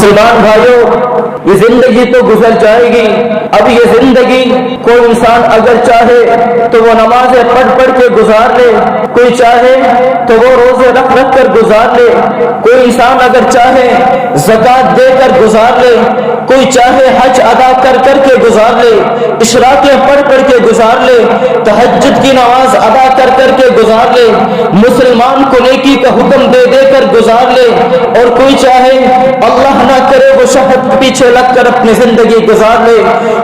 مسلمان بھائیوں، یہ زندگی تو گزر جائے گی. اب یہ زندگی کوئی انسان اگر چاہے تو وہ نمازیں پڑھ پڑھ کے گزار لے، کوئی چاہے تو وہ روزے رکھ رکھ کر گزار لے، کوئی انسان اگر چاہے زکوٰۃ دے کر گزار لے، کوئی چاہے حج ادا کر کر کے گزار لے، اشراقیں پڑھ پڑھ کے گزار لے، تہجد کی نماز ادا کر کر کے گزار لے، مسلمان کو نیکی کا حکم دے دے کر گزار لے، اور کوئی چاہے اللہ نہ کرے وہ شہوت کے پیچھے لگ کر اپنی زندگی گزار لے،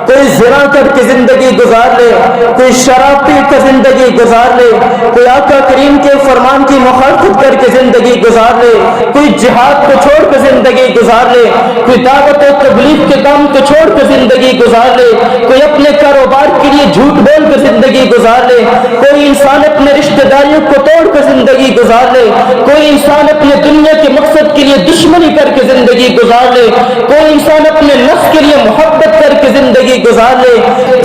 کوئی زنا کر کے زندگی گزار لے، کوئی شراب پی کر زندگی گزار لے، کوئی آقا کریم کے فرمان کی مخالفت کر کے زندگی گزار لے، کوئی جہاد کو چھوڑ کر زندگی گزار لے، کوئی دعوت و تبلیغ کے کام کو چھوڑ کر زندگی گزار لے، کوئی اپنے کاروبار کے لیے جھوٹ بول کر زندگی گزار لے، کوئی انسان اپنے رشتہ داریوں کو توڑ کر زندگی گزار لے، کوئی انسان اپنے دنیا کے مقصد کے لیے دشمنی کر کے زندگی گزار لے، کوئی انسان اپنے نفس کے لیے محبت کر کے زندگی گزار لے.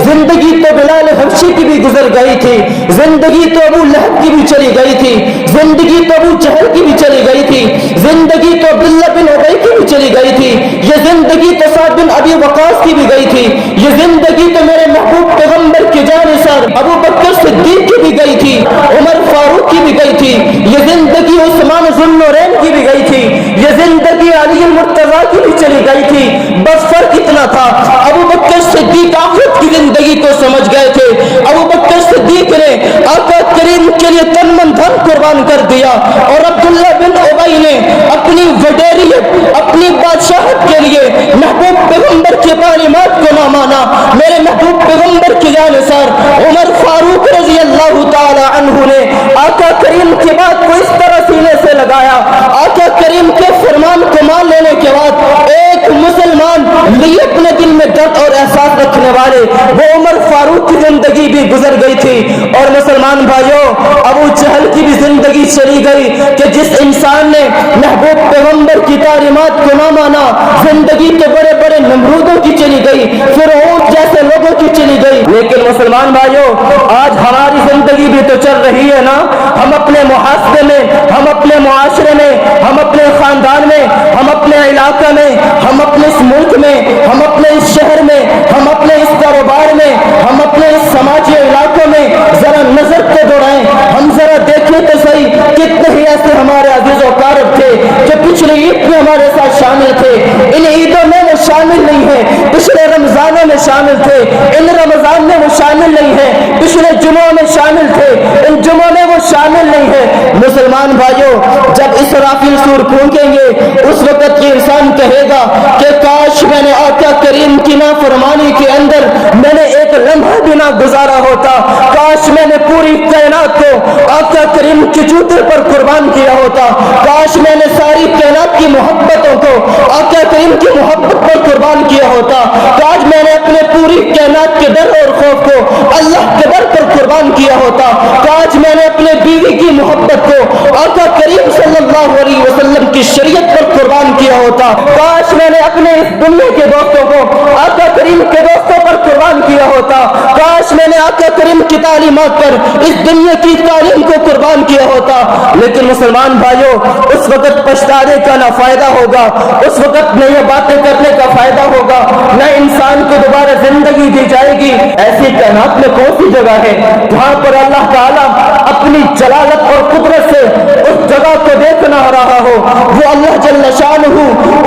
زندگی تو بلال حبشی کی بھی گزر گئی تھی، زندگی تو ابو لہب کی بھی چلی گئی تھی، زندگی تو ابو جہل کی بھی چلی گئی تھی، زندگی تو عبداللہ بن ابی کی بھی چلی گئی تھی، یہ زندگی تو سعد بن ابی وقاص کی بھی گئی تھی، یہ زندگی تو میرے محبوب پیغمبر کی جانثار ابو بکر صدیق کی بھی گئی تھی، عمر فاروق کی بھی گئی تھی، یہ زندگی عثمان ذو النورین کی بھی گئی تھی، یہ زندگی علی المرتضیٰ کی بھی چلی گئی تھی. بس فرق اتنا تھا، ابو بکر صدیق آخرت کی زندگی کو سمجھ گئے تھے، ابو بکر صدیق نے آقا کریم کے لیے تن من دھن قربان کر دیا، اور عبداللہ بن ابی نے اپنی وڈیریت اپنی بادشاہت کے لیے محبوب پیغمبر کی تعلیمات کو نہ مانا. میرے محبوب پیغمبر کی جانثار عمر فاروق رضی اللہ تعالی عنہ نے آقا کریم کی بات کو اس طرح سینے سے لگایا، آقا کریم کے فرمان کو مان لینے کے بعد ایک مسلمان لیے اپنے دل میں درد اور احساس رکھنے والے وہ عمر فاروق کی زندگی بھی گزر گئی تھی. اور مسلمان بھائیوں، ابو جہل کی بھی زندگی چلی گئی کہ جس انسان نے محبوب پیغمبر کی تعلیمات کو نہ مانا، زندگی تو بڑے بڑے نمرودوں کی چلی گئی، فرعون جیسے لوگوں کی چلی گئی. لیکن مسلمان بھائیوں، آج ہماری زندگی بھی تو چل رہی ہے نا. ہم اپنے محاسبے میں، ہم اپنے معاشرے میں، ہم اپنے خاندان میں، ہم اپنے علاقہ میں، ہم اپنے اس ملک میں، ہم اپنے اس شہر میں، ہم اپنے اس کاروبار میں، ہم اپنے اس سماجی علاقوں میں ذرا نظر تو دوڑائیں. ہم ذرا دیکھیں تو صحیح کتنے ہی ایسے ہمارے عزیز و اقارب تھے جو پچھلی عید میں ہمارے ساتھ شامل تھے، ان عیدوں میں وہ شامل نہیں ہے، پچھلے رمضانوں میں شامل تھے، ان رمضان میں وہ شامل نہیں ہے، پچھلے جمعوں میں شامل تھے، ان جمعوں میں وہ شامل نہیں ہے. مسلمان بھائیوں، جب اسرافیل سور پھونکیں گے اس وقت یہ انسان کہے گا کہ کاش میں نے آقا کریم کی نافرمانی کے اندر میں نے ایک لمحہ بھی نہ گزارا ہوتا، کاش میں نے پوری کائنات کو آقا کریم کے جوتے پر قربان کیا ہوتا، کاش میں نے ساری کائنات کی محبتوں کو آقا کریم کی محبت پر قربان کیا ہوتا، کاش میں نے اپنے پوری کائنات کے ڈر اور خوف کو اللہ کے ڈر پر قربان کیا ہوتا، کاش میں نے اپنے بیوی کی محبت کو آقا کریم صلی اللہ علیہ وسلم کی شریعت پر قربان کیا ہوتا، کاش میں نے اپنے اس دنیا کے دوستوں کو آقا کریم کے دوستوں پر قربان کیا ہوتا، کاش میں نے آقا کریم کی تعلیمات پر اس دنیا کی تعلیم کو قربان کیا ہوتا. لیکن مسلمان بھائیوں، اس وقت پچھتانے کا نہ فائدہ ہوگا، اس وقت نہ یہ باتیں کرنے کا فائدہ ہوگا، نہ انسان کو دوبارہ زندگی دی جائے گی. ایسی کائنات میں کون سی جگہ ہے جہاں پر اللہ تعالیٰ اپنی جلالت اور قدرت سے اس جگہ کو دیکھ نہ رہا ہو؟ وہ اللہ جل شانہ،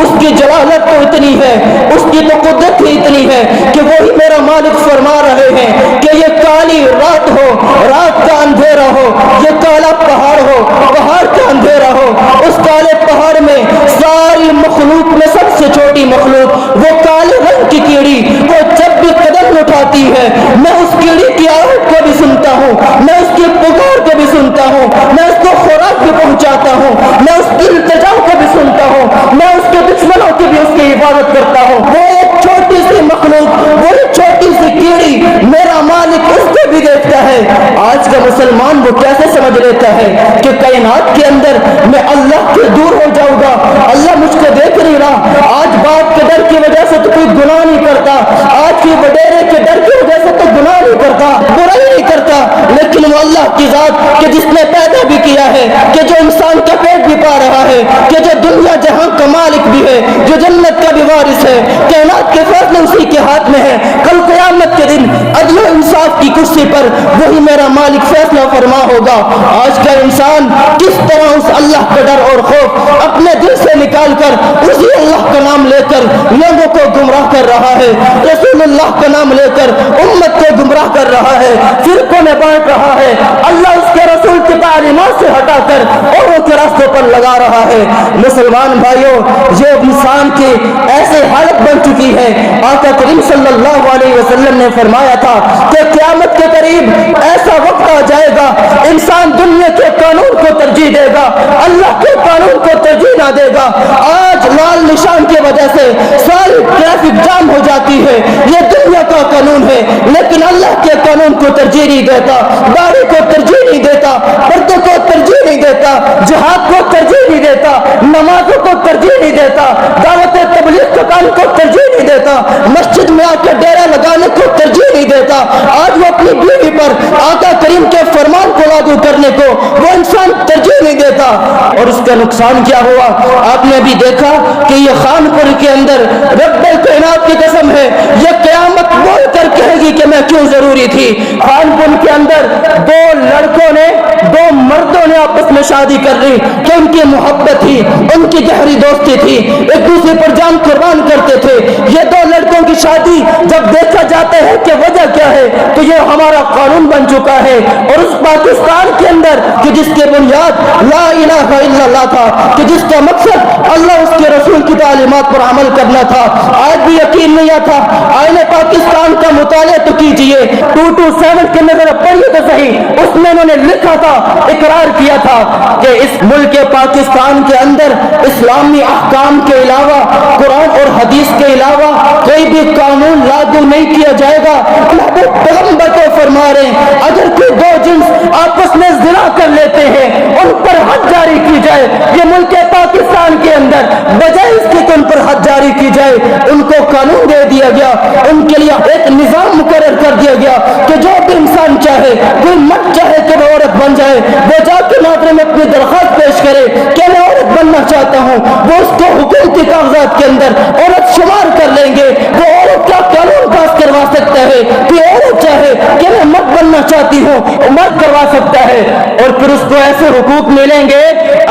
اس کی جلالت تو اتنی ہے، اس کی تو قدرت ہی اتنی ہے کہ وہی میرا مالک فرما رہے ہیں کہ یہ کالی رات ہو، رات کا اندھیرا ہو، یہ کالا پہاڑ ہو، پہاڑ کا اندھیرا ہو، اس کالے پہاڑ میں ساری مخلوق میں سب سے چھوٹی مخلوق وہ کالے رنگ کی کیڑی، وہ جب بھی قدم اٹھاتی ہے میں اس کیڑی کی آواز کو بھی سنتا ہوں، میں اس کی پکار کو بھی سنتا ہوں، میں اس کو خوراک بھی پہنچاتا ہوں، میں اس کی التجا کو بھی سنتا ہوں، میں اس کے دشمنوں کی بھی اس کی حفاظت کرتا ہوں. وہ ایک چھوٹی سی مخلوق، وہی چھوٹی سی کیڑی، میرا مالک اس کو بھی دیکھتا ہے. آج کا مسلمان وہ کیسے سمجھ لیتا ہے کہ کائنات کے اندر میں اللہ سے دور ہو جاؤں گا، اللہ مجھ کو دیکھ نہیں رہا. آج باپ کے ڈر کی وجہ سے تو کوئی گناہ نہیں کرتا، آج کی وڈیرے کے ڈر کی وجہ سے تو گناہ نہیں کرتا، برائی نہیں کرتا، لیکن وہ اللہ کی ذات کہ جس نے پیدا بھی کیا ہے، کہ جو انسان کا پیٹ بھی پا رہا ہے، کہ جو دنیا جہاں کا مالک بھی ہے، جو جنت وارث ہے, کائنات کے فیصلے اسی کے ہاتھ میں ہے. کل قیامت کے دن عدل و انصاف کی کرسی پر وہی میرا مالک فیصلہ فرما ہوگا. آج کا انسان کس طرح اس اللہ کا ڈر اور خوف اپنے دل سے نکال کر اسی اللہ کا نام لے کر لوگوں کو گمراہ کر رہا ہے, رسول اللہ کا نام لے کر امت کو گمراہ کر رہا ہے, فرقوں میں بانٹ رہا ہے, اللہ اس کے رسول کی تعلیمات سے ہٹا کر اوروں کے راستوں پر لگا رہا ہے. مسلمان بھائیوں, یہ انسان کی ایسے حالت بن چکی ہے. آقا کریم صلی اللہ علیہ وسلم نے فرمایا تھا کہ قیامت کے قریب ایسا وقت آ جائے گا انسان دنیا کے قانون کو ترجیح دے گا, اللہ کے قانون کو ترجیح نہ دے گا. آج لال نشان کی وجہ سے ساری ٹریفک جام ہو جاتی ہے, یہ دنیا کا قانون ہے, لیکن اللہ کے قانون کو ترجیح نہیں دیتا, داڑھی کو ترجیح نہیں دیتا, پردے کو ترجیح نہیں دیتا, جہاد کو ترجیح نہیں دیتا, نمازوں کو ترجیح نہیں دیتا, دعوت تبلیغ کے کام کو ترجیح نہیں دیتا, مسجد میں آ کے ڈیرا لگانے کو ترجیح نہیں دیتا. آج وہ اپنی بیوی پر آقا کریم کے فرمان کو لاگو کرنے کو وہ انسان ترجیح نہیں دیتا. اور اس کا نقصان کیا ہوا آپ نے بھی دیکھا کہ یہ خانپور کے اندر رب کائنات کی قسم ہے یہ قیامت بول کر کہے گی کہ میں کیوں ضروری تھی. خانپور کے اندر دو لڑکوں نے, دو مردوں نے آپس میں شادی کر لی کہ ان کی محبت تھی, ان کی گہری دوستی تھی, ایک دوسرے پر جان قربان کرتے تھے. یہ دو لڑکوں کی شادی جب دیکھا جاتا ہے کہ وجہ کیا ہے تو یہ ہمارا قانون بن چکا ہے. اور اس پاکستان کے اندر کہ جس کے بنیاد لا الہ الا اللہ تھا, کہ جس کا مقصد اللہ اس کے رسول کی تعلیمات پر عمل کرنا تھا, آج بھی یقین نہیں آتا. آئین پاکستان کا مطالعہ تو کیجئے, 227 کے نظر پڑھیے تو صحیح, اس میں انہوں نے لکھا تھا, اقرار کیا تھا کہ اس ملک پاکستان کے اندر اسلامی احکام کے علاوہ, قرآن اور حدیث کے علاوہ کوئی بھی قانون لاگو نہیں کیا جائے گا. پیغمبر کو فرما رہے ہیں اگر کوئی دو جنس آپس میں زنا کر لیتے ہیں ان پر حد جاری کی جائے. یہ ملک پاکستان کے اندر بجائے اس کے ان پر حد جاری کی جائے, ان کو قانون دے دیا گیا, ان کے لیے ایک نظام مقرر کر دیا گیا کہ جو بھی انسان چاہے, کوئی مرد چاہے کہ وہ عورت بن جائے, وہ جا کے ناظرے میں اپنی درخواست پیش کرے کہ میں عورت بننا چاہتا ہوں, وہ اس کو حکومتی کاغذات کے اندر عورت شمار کر لیں گے. وہ عورت کا قانون پاس کروا سکتا ہے کہ عورت چاہے کہ میں مرد بننا چاہتی ہوں, مرد کروا سکتا ہے. اور پھر اس کو ایسے حقوق ملیں گے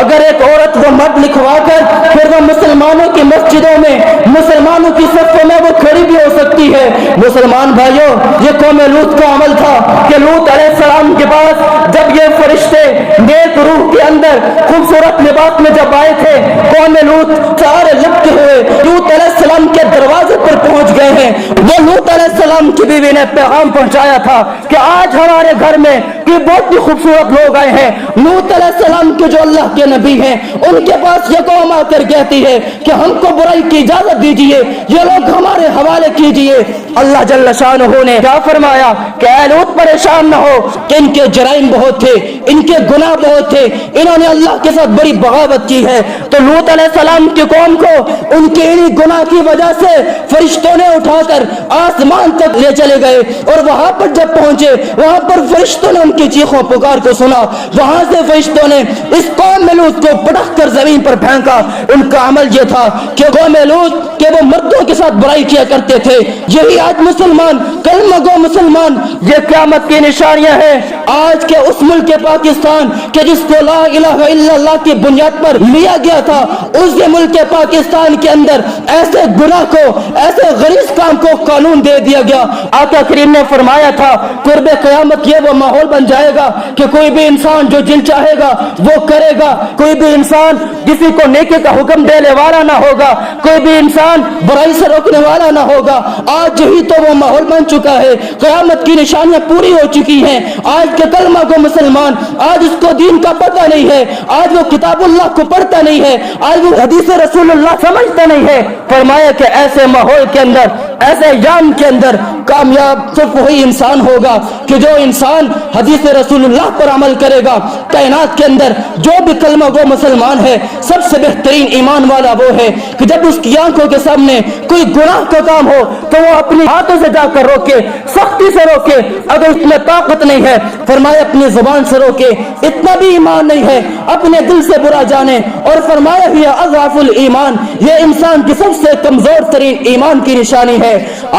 اگر ایک عورت وہ مرد لکھوا کر پھر وہ مسلمانوں کی مسجدوں میں, مسلمانوں کی صفوں میں وہ کھڑی بھی ہو سکتی ہے. مسلمان بھائیوں, یہ قوم لوط کا عمل تھا کہ لوط علیہ السلام کے پاس جب یہ فرشتے نیک روح کے اندر خوبصورت لباس میں جب آئے تھے, قوم لوط سارے لپٹے ہوئے لوط علیہ السلام کے دروازے پر پہنچ گئے ہیں. وہ لوط علیہ السلام کی بیوی نے پیغام پہنچایا تھا کہ آج ہمارے گھر میں کوئی بہت ہی خوبصورت لوگ آئے ہیں. لوط علیہ السلام کے جو اللہ کے نبی ہیں ان کے پاس یہ قوم آ کر کہتی ہے کہ ہم کو برائی کی اجازت دیجیے, یہ لوگ ہمارے حوالے کیجیے. اللہ جل شانہ نے کیا فرمایا کہ اے لوط پریشان نہ ہو کہ ان کے جرائم بہت تھے, ان کے گناہ بہت تھے, انہوں نے اللہ کے ساتھ بڑی بغاوت کی ہے. تو لوط علیہ السلام کی قوم کو ان کے انہی گناہ کی وجہ سے فرشتوں نے اٹھا کر آسمان تک لے چلے گئے, اور وہاں پر جب پہنچے وہاں پر فرشتوں نے ان کی چیخوں پکار کو سنا. وہاں سے فرشتوں نے اس قوم لوط کو پٹک کر زمین پر پھینکا. ان کا عمل یہ تھا کہ قوم لوط کہ وہ مردوں کے ساتھ برائی کیا کرتے تھے. یہی آج مسلمان, کلمہ گو مسلمان, یہ قیامت کی نشانیاں ہیں آج کے اس ملک پاکستان کہ جس کو لا الہ الا اللہ کی بنیاد پر لیا گیا تھا. اس ملک پاکستان کے اندر ایسے گناہ کو, ایسے غلیظ کام کو قانون دے دیا گیا. آقا کریم نے فرمایا تھا قرب قیامت یہ وہ ماحول بن جائے گا کہ کوئی بھی انسان جو جن چاہے گا وہ کرے گا, کوئی بھی انسان کسی کو نیکی کا حکم دینے والا نہ ہوگا, کوئی بھی انسان برائی سے روکنے والا نہ ہوگا. آج ہی تو وہ ماحول بن چکا ہے, قیامت کی نشانیاں پوری ہو چکی ہیں. آج کے کلمہ کو مسلمان آج اس کو دین کا پتہ نہیں ہے, آج وہ کتاب اللہ کو پڑھتا نہیں ہے, آج وہ حدیث رسول اللہ سمجھتا نہیں ہے. فرمایا کہ ایسے ماحول کے اندر, ایسے ایام ایمان کے اندر کامیاب صرف وہی انسان ہوگا کہ جو انسان حدیث رسول اللہ پر عمل کرے گا. کائنات کے اندر جو بھی کلمہ گو مسلمان ہے, سب سے بہترین ایمان والا وہ ہے کہ جب اس کی آنکھوں کے سامنے کوئی گناہ کا کام ہو تو وہ اپنے ہاتھوں سے جا کر روکے, سختی سے روکے. اگر اس میں طاقت نہیں ہے, فرمایا اپنی زبان سے روکے. اتنا بھی ایمان نہیں ہے, اپنے دل سے برا جانے. اور فرمایا ہی اضعف الایمان, یہ انسان کی سب سے کمزور ترین ایمان کی نشانی ہے.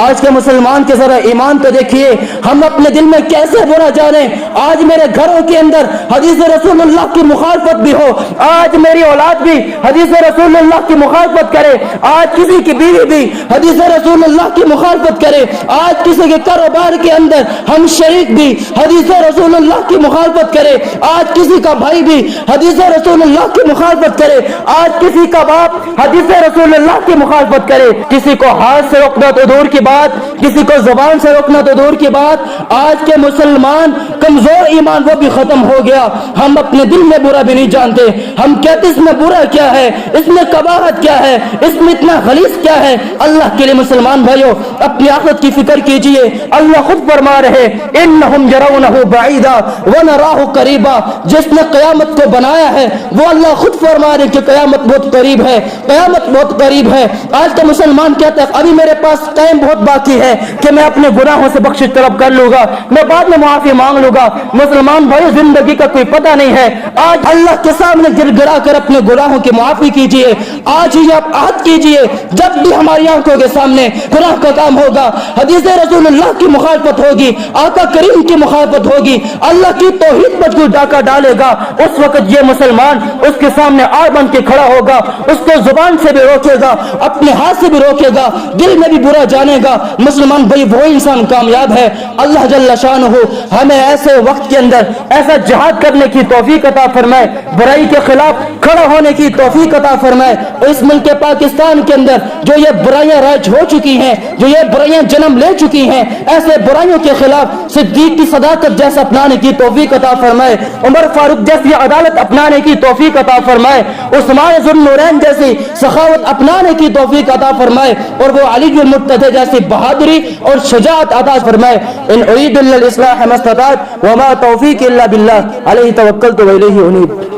آج کے مسلمان کے ذرا ایمان تو دیکھیے, ہم اپنے دل میں کیسے برا جانے. آج میرے گھروں کے اندر حدیث رسول اللہ کی مخالفت بھی ہو, آج میری اولاد بھی حدیث رسول اللہ کی مخالفت کرے, آج کسی کی بیوی بھی حدیث رسول اللہ کی مخالفت کرے, آج کسی کے کاروبار کے اندر ہم شریک بھی حدیث رسول اللہ کی مخالفت کرے, آج کسی کا بھائی بھی حدیث رسول اللہ کی مخالفت کرے, آج کسی کا باپ حدیث رسول اللہ کی مخالفت کرے. کسی کو ہاتھ سے روکنا تو دور کی بات, کسی کو زبان سے روکنا تو دور کی بات. آج کے مسلمان کمزور ایمان وہ بھی ختم ہو گیا. ہم اپنے دل میں برا بھی نہیں جانتے, ہم کہتے اس میں برا کیا ہے, اس میں قباحت کیا ہے, اس میں اتنا غلیظ کیا ہے. اللہ کے لیے مسلمان بھائیو اپنی آخرت کی فکر کیجئے. اللہ خود فرما رہے انہم یرونہ بعیدا ونراہ قریبا. جس نے قیامت کو بنایا ہے وہ اللہ خود فرما رہے کہ قیامت بہت قریب ہے, قیامت بہت قریب ہے. آج کا مسلمان کہتا ہے ابھی میرے پاس ٹائم بہت باقی ہے کہ میں اپنے گناہوں سے بخشش طلب کر لوں گا, میں بعد میں معافی مانگ لوں گا. مسلمان بھائی زندگی کا کوئی پتہ نہیں ہے. آج اللہ کے سامنے گر گرا کر اپنے گناہوں کی معافی کیجئے. آج ہی آپ عہد کیجئے جب بھی ہماری آنکھوں کے سامنے گناہ کا کام ہوگا, حدیث رسول اللہ کی مخالفت ہوگی, آقا کریم کی مخالفت ہوگی, اللہ کی توحید پر کوئی ڈاکہ ڈالے گا, اس وقت یہ مسلمان اس کے سامنے آڑ بن کے کھڑا ہوگا, اس کو زبان سے بھی روکے گا, اپنے ہاتھ سے بھی روکے گا, دل میں بھی برا جانے گا. مسلمان بھائی وہی انسان کامیاب ہے. اللہ جل شانہ ہمیں ایسے وقت کے اندر ایسا جہاد کرنے کی توفیق عطا فرمائے, برائی کے خلاف کھڑا ہونے کی توفیق عطا فرمائے. اس ملک پاکستان کے اندر جو یہ برائیاں رائج ہو چکی ہیں, جو یہ برائیاں جنم لے چکی ہیں, ایسے برائیوں کے خلاف صدیق کی صداقت جیسا اپنانے کی توفیق عطا فرمائے, عمر فاروق جیسی عدالت اپنانے کی توفیق عطا فرمائے, عثمان ذو النورین جیسی سخاوت اپنانے کی توفیق عطا فرمائے, اور وہ علی المرتضی جیسی بہادری اور شجاعت عطا فرمائے. ان اريد الا الاصلاح ما استطعت وما توفيقي الا بالله عليه توكلت واليه انيب.